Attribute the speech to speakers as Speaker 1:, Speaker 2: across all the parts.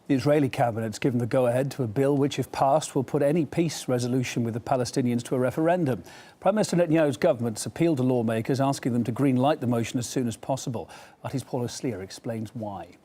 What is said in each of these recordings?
Speaker 1: The Israeli cabinet's given the go-ahead to a bill which, if passed, will put any peace resolution with the Palestinians to a referendum. Prime Minister Netanyahu's government's appealed to lawmakers, asking them to greenlight the motion as soon as possible. RT's Paula Sleer explains why.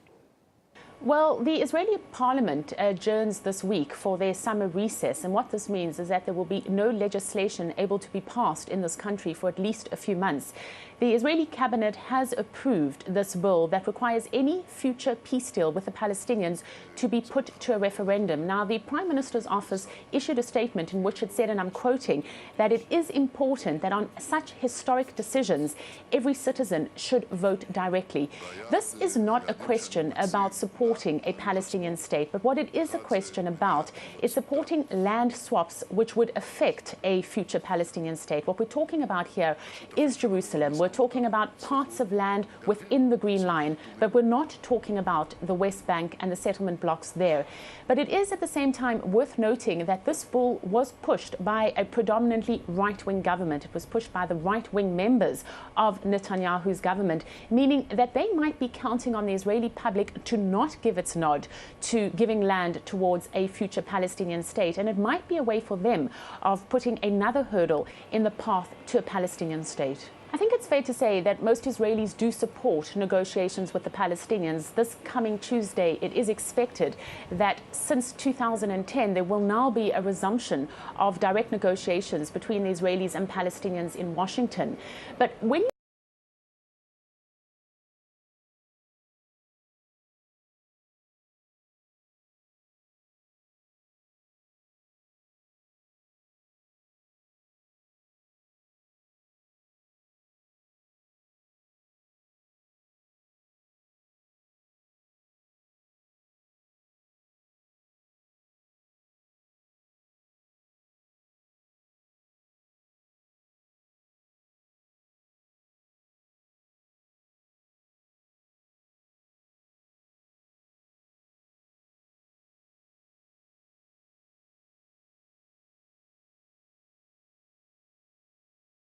Speaker 2: Well, the Israeli parliament adjourns this week for their summer recess, and what this means is that there will be no legislation able to be passed in this country for at least a few months. The Israeli cabinet has approved this bill that requires any future peace deal with the Palestinians to be put to a referendum. Now, the Prime Minister's office issued a statement in which it said, and I'm quoting, that it is important that on such historic decisions, every citizen should vote directly. This is not a question about supporting a Palestinian state, but what it is a question about is supporting land swaps which would affect a future Palestinian state. What we're talking about here is Jerusalem. We're talking about parts of land within the Green Line, but we're not talking about the West Bank and the settlement blocks there. But it is at the same time worth noting that this bill was pushed by a predominantly right-wing government. It was pushed by the right-wing members of Netanyahu's government, meaning that they might be counting on the Israeli public to not give its nod to giving land towards a future Palestinian state. And it might be a way for them of putting another hurdle in the path to a Palestinian state. I think it's fair to say that most Israelis do support negotiations with the Palestinians. This coming Tuesday, it is expected that since 2010, there will now be a resumption of direct negotiations between the Israelis and Palestinians in Washington. But when